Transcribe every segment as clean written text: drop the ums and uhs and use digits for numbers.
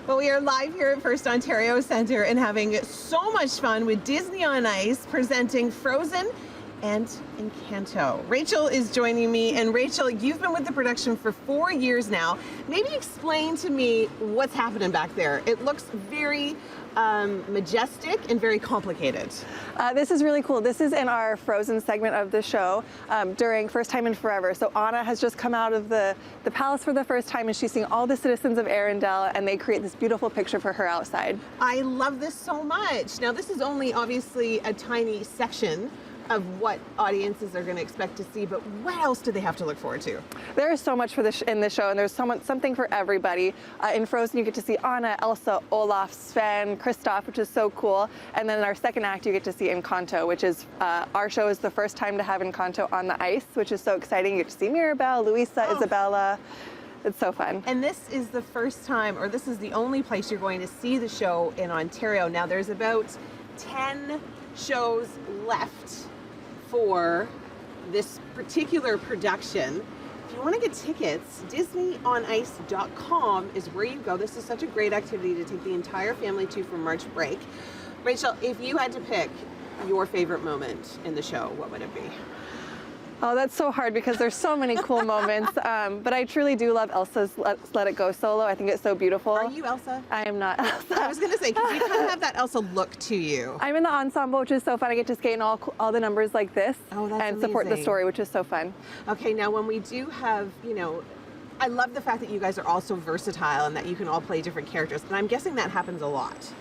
Well, we are live here at First Ontario Centre and having so much fun with Disney on Ice presenting Frozen and Encanto. Rachel is joining me, and Rachel, you've been with the production for 4 years now. Maybe explain to me what's happening back there. It looks very majestic and very complicated. This is really cool. This is in our Frozen segment of the show during First Time in Forever. So Anna has just come out of the palace for the first time, and she's seeing all the citizens of Arendelle, and they create this beautiful picture for her outside. I love this so much. Now, this is only obviously a tiny section of what audiences are going to expect to see, but what else do they have to look forward to? There is so much for this in the show, and there's something for everybody. In Frozen, you get to see Anna, Elsa, Olaf, Sven, Kristoff, which is so cool. And then in our second act, you get to see Encanto, which is our show is the first time to have Encanto on the ice, which is so exciting. You get to see Mirabel, Luisa, Isabella. It's so fun. And this is the first time, or this is the only place you're going to see the show in Ontario. Now, there's about 10 shows left for this particular production. If you want to get tickets, DisneyOnIce.com is where you go. This is such a great activity to take the entire family to for March break. Rachel, if you had to pick your favorite moment in the show, what would it be? Oh, that's so hard because there's so many cool moments. But I truly do love Elsa's Let It Go solo. I think it's so beautiful. Are you Elsa? I am not Elsa. I was going to say, because you kind of have that Elsa look to you. I'm in the ensemble, which is so fun. I get to skate in all the numbers like this and support the story, which is so fun. Okay, now when we do have, I love the fact that you guys are all so versatile and that you can all play different characters. And I'm guessing that happens a lot.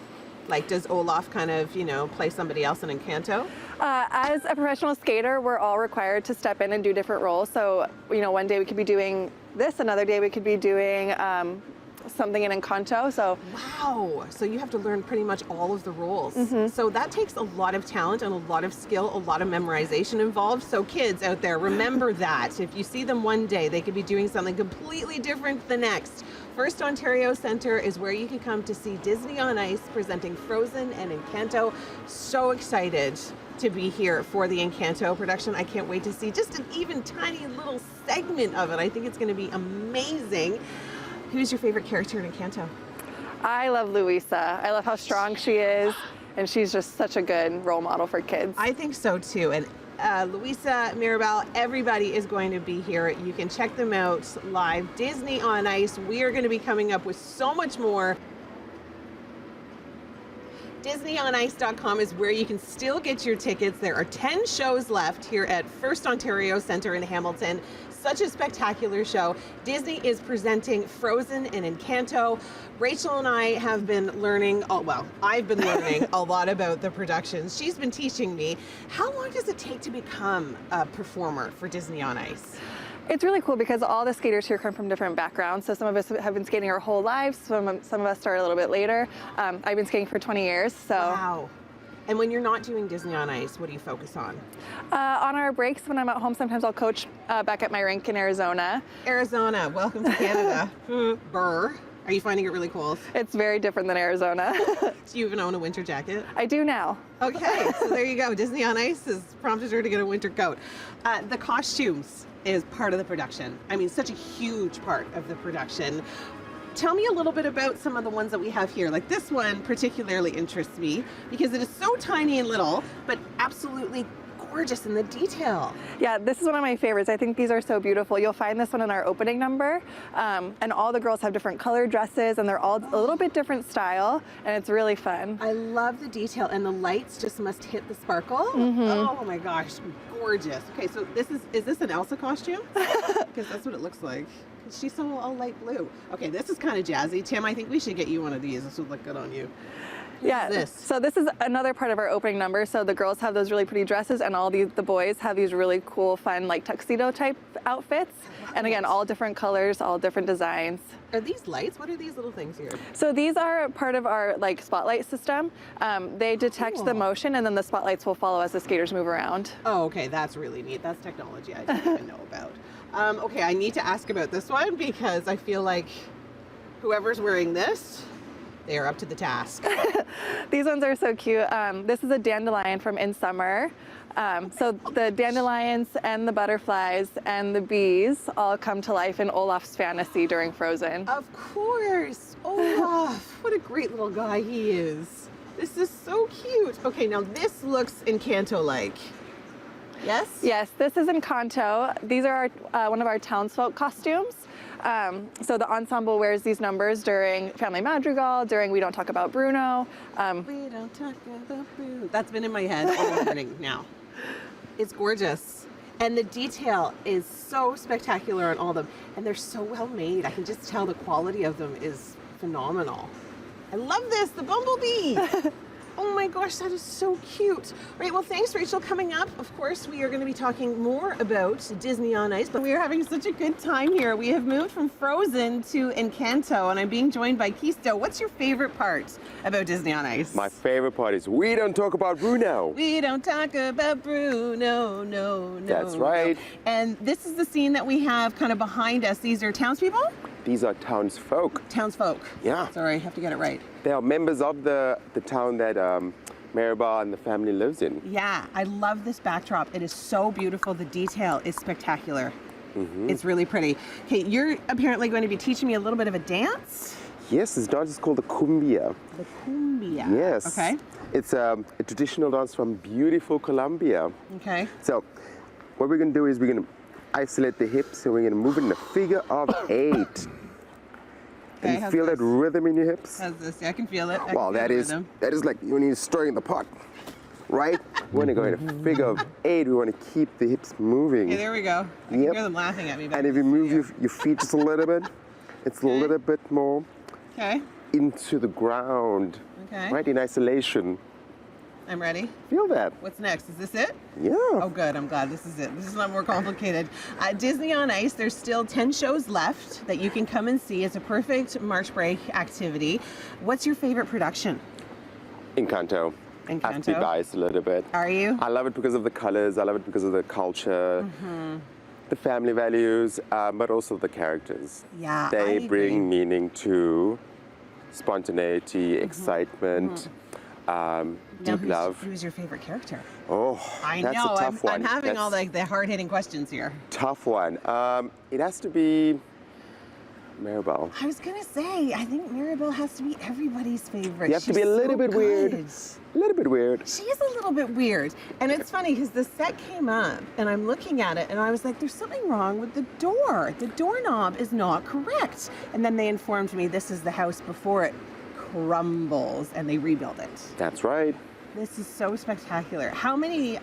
Like, does Olaf kind of, play somebody else in Encanto? As a professional skater, we're all required to step in and do different roles. So, one day we could be doing this, another day we could be doing something in Encanto. So, wow! So you have to learn pretty much all of the roles. So that takes a lot of talent and a lot of skill, a lot of memorization involved. So kids out there, remember that. If you see them one day, they could be doing something completely different the next. First Ontario Centre is where you can come to see Disney on Ice presenting Frozen and Encanto. So excited to be here for the Encanto production. I can't wait to see just an even tiny little segment of it. I think it's going to be amazing. Who's your favorite character in Encanto? I love Luisa. I love how strong she is, and she's just such a good role model for kids. I think so too. And Luisa, Mirabel, everybody is going to be here. You can check them out live. Disney on Ice. We are going to be coming up with so much more. DisneyOnIce.com is where you can still get your tickets. There are 10 shows left here at First Ontario Centre in Hamilton. Such a spectacular show. Disney is presenting Frozen and Encanto. Rachel and I have been learning, I've been learning a lot about the productions. She's been teaching me. How long does it take to become a performer for Disney on Ice? It's really cool because all the skaters here come from different backgrounds. So some of us have been skating our whole lives. Some of us started a little bit later. I've been skating for 20 years. So. Wow. And when you're not doing Disney on Ice, what do you focus on? On our breaks, when I'm at home, sometimes I'll coach back at my rink in Arizona. Arizona, welcome to Canada. Burr. Are you finding it really cold? It's very different than Arizona. Do you even own a winter jacket? I do now. Okay, so there you go. Disney on Ice has prompted her to get a winter coat. The costumes is part of the production. I mean, such a huge part of the production. Tell me a little bit about some of the ones that we have here. Like this one particularly interests me because it is so tiny and little, but absolutely gorgeous in the detail. Yeah, this is one of my favorites. I think these are so beautiful. You'll find this one in our opening number, and all the girls have different colored dresses, and they're all a little bit different style, and it's really fun. I love the detail, and the lights just must hit the sparkle. Oh my gosh, gorgeous. Okay, so is this an Elsa costume? Because that's what it looks like. She's so all light blue. Okay, this is kind of jazzy. Tim, I think we should get you one of these. This would look good on you. Yeah, so this is another part of our opening number. So the girls have those really pretty dresses, and all the boys have these really cool, fun, like tuxedo type outfits. And again, all different colors, all different designs. Are these lights? What are these little things here? So these are part of our spotlight system. They detect the motion, and then the spotlights will follow as the skaters move around. Oh, okay, that's really neat. That's technology I didn't even know about. Okay, I need to ask about this one because I feel like whoever's wearing this They are up to the task. These ones are so cute. This is a dandelion from In Summer. So the dandelions and the butterflies and the bees all come to life in Olaf's fantasy during Frozen. Of course. Olaf, what a great little guy he is. This is so cute. Okay, now this looks Encanto-like. Yes? Yes, this is Encanto. These are one of our townsfolk costumes. So the ensemble wears these numbers during Family Madrigal, during We Don't Talk About Bruno. We don't talk about Bruno. That's been in my head all morning now. It's gorgeous. And the detail is so spectacular on all of them. And they're so well made. I can just tell the quality of them is phenomenal. I love this, the bumblebee. Oh my gosh, that is so cute. Right, well, thanks, Rachel. Coming up, of course, we are going to be talking more about Disney on Ice, but we are having such a good time here. We have moved from Frozen to Encanto, and I'm being joined by Kisto. What's your favorite part about Disney on Ice? My favorite part is We Don't Talk About Bruno. We don't talk about Bruno, no. That's right. No. And this is the scene that we have kind of behind us. These are townspeople? These are townsfolk. Townsfolk. Yeah. Sorry, I have to get it right. They are members of the town that Maribel and the family lives in. Yeah, I love this backdrop. It is so beautiful. The detail is spectacular. Mm-hmm. It's really pretty. Okay, you're apparently going to be teaching me a little bit of a dance? Yes, this dance is called the Cumbia. The Cumbia. Yes. Okay. It's a traditional dance from beautiful Colombia. Okay. So what we're going to do is we're going to isolate the hips and we're going to move it in a figure of 8. Okay, Can you feel that rhythm in your hips? How's this? Yeah, I can feel it. Well, that is like when you're stirring the pot, right? We want to go in a figure of 8. We want to keep the hips moving. Okay, there we go. I can hear them laughing at me. And if you move your feet just a little bit, it's a little bit more into the ground, right? In isolation. I'm ready. Feel that. What's next? Is this it? Yeah. Oh, good. I'm glad this is it. This is not more complicated. Disney on Ice, there's still 10 shows left that you can come and see. It's a perfect March break activity. What's your favorite production? Encanto. I have to be biased a little bit. Are you? I love it because of the colors. I love it because of the culture, the family values, but also the characters. Yeah, They bring meaning to spontaneity, excitement, deep love. Who's your favorite character? Oh, that's a tough one. I'm having all the hard-hitting questions here. Tough one. It has to be Maribel. I was gonna say, I think Maribel has to be everybody's favorite. You have to be a little bit weird. A little bit weird. She is a little bit weird. And it's funny because the set came up and I'm looking at it and I was like, there's something wrong with the door. The doorknob is not correct. And then they informed me this is the house before it crumbles and they rebuild it. That's right. This is so spectacular. How many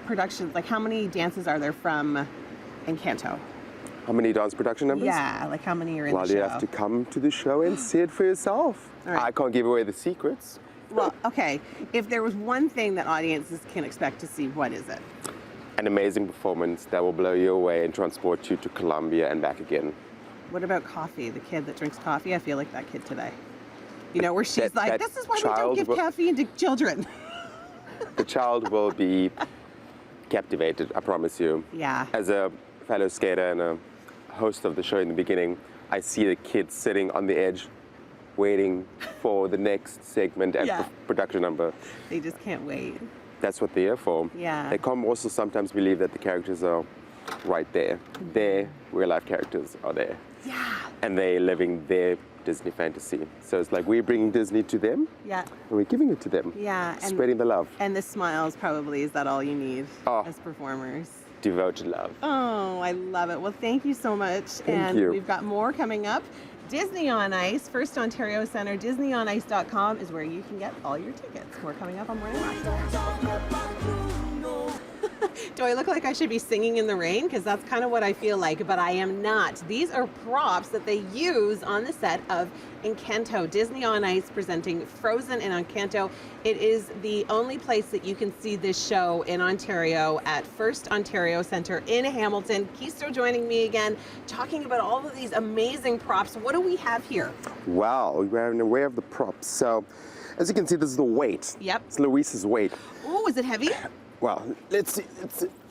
productions, like how many dances are there from Encanto? How many dance production numbers? Yeah, like how many are in the show? Well, you have to come to the show and see it for yourself. Right. I can't give away the secrets. Well, okay. If there was one thing that audiences can expect to see, what is it? An amazing performance that will blow you away and transport you to Colombia and back again. What about coffee? The kid that drinks coffee? I feel like that kid today. You know, where she's like, this is why we don't give caffeine to children. The child will be captivated, I promise you. Yeah. As a fellow skater and a host of the show in the beginning, I see the kids sitting on the edge waiting for the next segment and production number. They just can't wait. That's what they're here for. Yeah. They can also sometimes believe that the characters are right there. Their real life characters are there. Yeah. And they're living their Disney fantasy. So it's like we're bringing Disney to them. Yeah. And we're giving it to them. Yeah. Spreading the love. And the smiles probably, is that all you need as performers? Devoted love. Oh, I love it. Well, thank you so much. Thank you. We've got more coming up. Disney on Ice, First Ontario Centre, DisneyOnIce.com is where you can get all your tickets. More coming up on Morning Watch. Do I look like I should be singing in the rain? Because that's kind of what I feel like, but I am not. These are props that they use on the set of Encanto, Disney on Ice presenting Frozen and Encanto. It is the only place that you can see this show in Ontario at First Ontario Centre in Hamilton. Kisto joining me again, talking about all of these amazing props. What do we have here? Wow, we're in a way of the props. So, as you can see, this is the weight. Yep. It's Luis's weight. Oh, is it heavy? Well, let's see.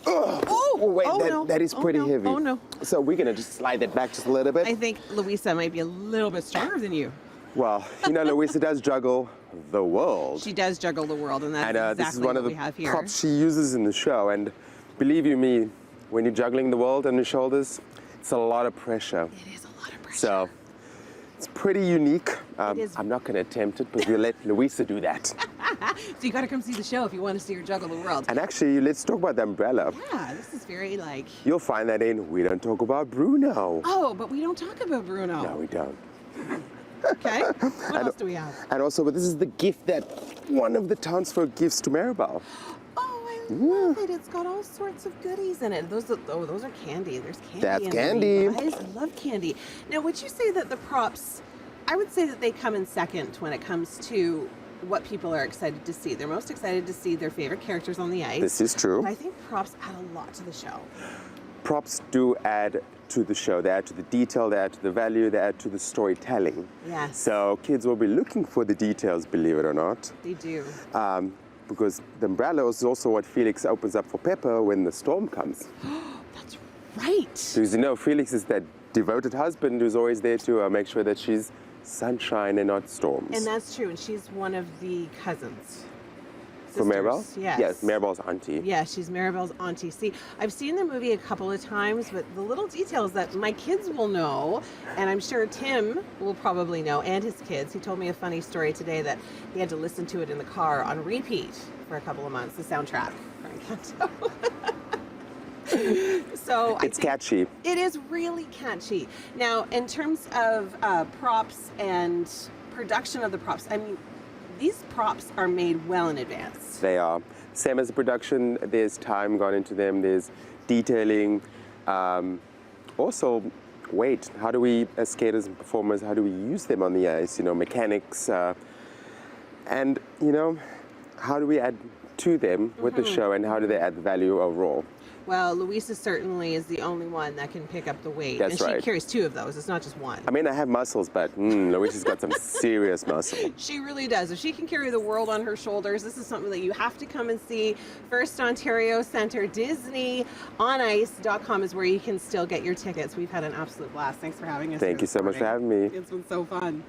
Oh, wait, no. that is pretty heavy. Oh, no. So we're going to just slide that back just a little bit. I think Luisa might be a little bit stronger than you. Well, you know, Louisa does juggle the world. She does juggle the world, and that's And exactly this is one what of the we have here. props she uses in the show. And believe you me, when you're juggling the world on your shoulders, it's a lot of pressure. It is a lot of pressure. So it's pretty unique. It is. I'm not going to attempt it, but we'll let Louisa do that. So you got to come see the show if you want to see her juggle the world. And actually, let's talk about the umbrella. Yeah, this is very like... You'll find that in We Don't Talk About Bruno. Oh, but we don't talk about Bruno. No, we don't. Okay. What else do we have? And also, this is the gift that one of the townsfolk gives to Maribel. Oh, I love it. It's got all sorts of goodies in it. Those are candy. There's candy That's in candy. There, you guys. I love candy. Now, would you say that the props, I would say that they come in second when it comes to what people are excited to see. They're most excited to see their favorite characters on the ice. This is true. But I think props add a lot to the show. Props do add to the show. They add to the detail, they add to the value, they add to the storytelling. Yes. So kids will be looking for the details, believe it or not. They do. Because the umbrella is also what Felix opens up for Pepper when the storm comes. That's right. Because you know, Felix is that devoted husband who's always there to make sure that she's sunshine and not storms. And that's true. And she's one of the cousins. For Maribel? Sisters, yes. Yes, Maribel's auntie. Yeah, she's Maribel's auntie. See, I've seen the movie a couple of times, but the little details that my kids will know, and I'm sure Tim will probably know, and his kids. He told me a funny story today that he had to listen to it in the car on repeat for a couple of months, the soundtrack for Encanto. So It's catchy. It is really catchy. Now, in terms of props and production of the props, I mean, these props are made well in advance. They are. Same as the production, there's time gone into them, there's detailing. Also, weight. How do we, as skaters and performers, how do we use them on the ice? You know, mechanics. And, you know, how do we add to them with the show, and how do they add value overall? Well, Louisa certainly is the only one that can pick up the weight. That's and she right. carries 2 of those. It's not just one. I mean, I have muscles, but Louisa's got some serious muscle. She really does. If she can carry the world on her shoulders, this is something that you have to come and see. FirstOntario Centre, DisneyOnIce.com is where you can still get your tickets. We've had an absolute blast. Thanks for having us. Thank you so much for having me. It's been so fun.